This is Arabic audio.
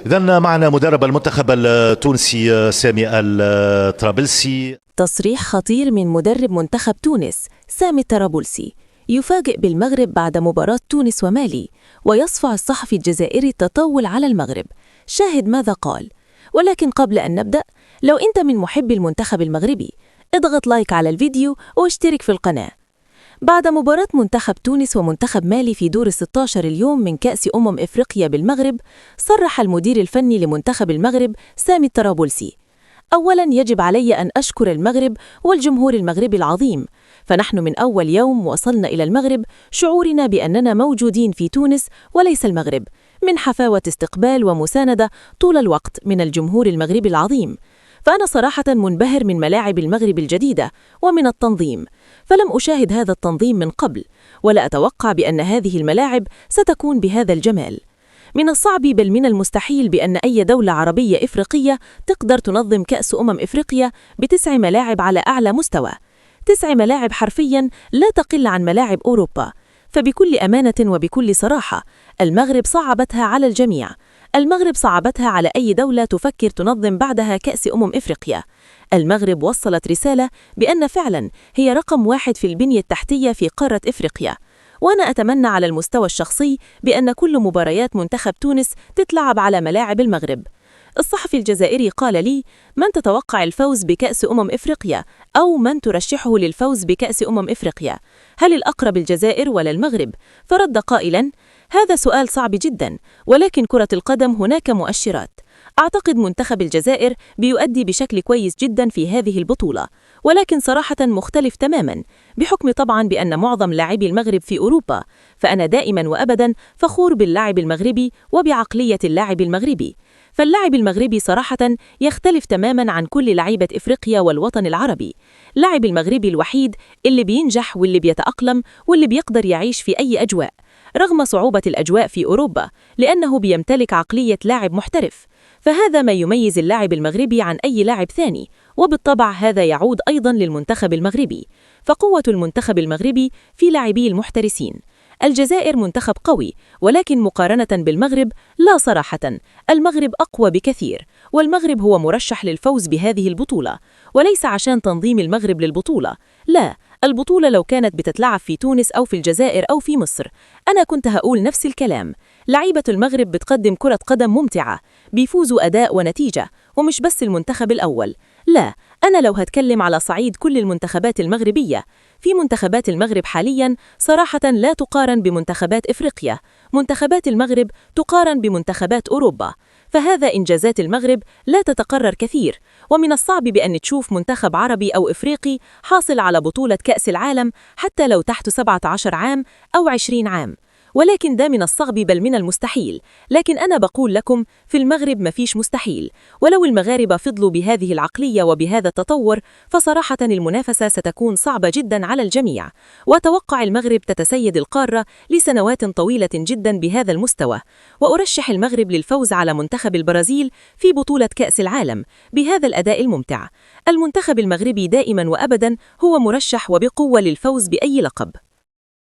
إذن معنا مدرب المنتخب التونسي سامي الطرابلسي. تصريح خطير من مدرب منتخب تونس سامي الطرابلسي يفاجئ بالمغرب بعد مباراة تونس ومالي، ويصفع الصحفي الجزائري التطاول على المغرب. شاهد ماذا قال. ولكن قبل أن نبدأ، لو أنت من محبي المنتخب المغربي اضغط لايك على الفيديو واشترك في القناة. بعد مباراة منتخب تونس ومنتخب مالي في دور 16 اليوم من كأس إفريقيا بالمغرب، صرح المدير الفني لمنتخب المغرب سامي الطرابلسي: أولاً يجب علي أن أشكر المغرب والجمهور المغربي العظيم، فنحن من أول يوم وصلنا إلى المغرب شعورنا بأننا موجودين في تونس وليس المغرب، من حفاوة استقبال ومساندة طول الوقت من الجمهور المغربي العظيم. فأنا صراحة منبهر من ملاعب المغرب الجديدة ومن التنظيم، فلم أشاهد هذا التنظيم من قبل، ولا أتوقع بأن هذه الملاعب ستكون بهذا الجمال. من الصعب بل من المستحيل بأن أي دولة عربية إفريقية تقدر تنظم كأس إفريقيا ب9 ملاعب على أعلى مستوى، 9 ملاعب حرفياً لا تقل عن ملاعب أوروبا. فبكل أمانة وبكل صراحة، المغرب صعبتها على الجميع. المغرب صعبتها على أي دولة تفكر تنظم بعدها كأس إفريقيا. المغرب وصلت رسالة بأن فعلاً هي رقم 1 في البنية التحتية في قارة إفريقيا. وأنا أتمنى على المستوى الشخصي بأن كل مباريات منتخب تونس تتلعب على ملاعب المغرب. الصحفي الجزائري قال لي: من تتوقع الفوز بكأس إفريقيا؟ أو من ترشحه للفوز بكأس إفريقيا؟ هل الأقرب الجزائر ولا المغرب؟ فرد قائلاً: هذا سؤال صعب جداً، ولكن كرة القدم هناك مؤشرات. أعتقد منتخب الجزائر بيؤدي بشكل كويس جداً في هذه البطولة، ولكن صراحة مختلف تماماً، بحكم طبعاً بأن معظم لاعبي المغرب في أوروبا. فأنا دائماً وأبداً فخور باللاعب المغربي وبعقلية اللاعب المغربي. فاللاعب المغربي صراحة يختلف تماماً عن كل لعيبة إفريقيا والوطن العربي. لاعب المغربي الوحيد اللي بينجح واللي بيتأقلم واللي بيقدر يعيش في أي أجواء، رغم صعوبة الأجواء في أوروبا، لأنه بيمتلك عقلية لاعب محترف. فهذا ما يميز اللاعب المغربي عن أي لاعب ثاني، وبالطبع هذا يعود أيضاً للمنتخب المغربي. فقوة المنتخب المغربي في لاعبي المحترسين. الجزائر منتخب قوي، ولكن مقارنة بالمغرب لا صراحة، المغرب أقوى بكثير، والمغرب هو مرشح للفوز بهذه البطولة، وليس عشان تنظيم المغرب للبطولة. لا، البطولة لو كانت بتتلعب في تونس أو في الجزائر أو في مصر، أنا كنت هقول نفس الكلام. لعيبة المغرب بتقدم كرة قدم ممتعة، بيفوزوا أداء ونتيجة، ومش بس المنتخب الأول. لا، أنا لو هتكلم على صعيد كل المنتخبات المغربية، في منتخبات المغرب حالياً صراحة لا تقارن بمنتخبات إفريقيا. منتخبات المغرب تقارن بمنتخبات أوروبا. فهذا إنجازات المغرب لا تتكرر كثير، ومن الصعب بأن تشوف منتخب عربي أو إفريقي حاصل على بطولة كأس العالم حتى لو تحت 17 عام أو 20 عام. ولكن ده من الصعب بل من المستحيل. لكن أنا بقول لكم في المغرب مفيش مستحيل، ولو المغاربة فضلوا بهذه العقلية وبهذا التطور فصراحة المنافسة ستكون صعبة جدا على الجميع. وأتوقع المغرب تتسيد القارة لسنوات طويلة جدا بهذا المستوى. وأرشح المغرب للفوز على منتخب البرازيل في بطولة كأس العالم بهذا الأداء الممتع. المنتخب المغربي دائما وأبدا هو مرشح وبقوة للفوز بأي لقب.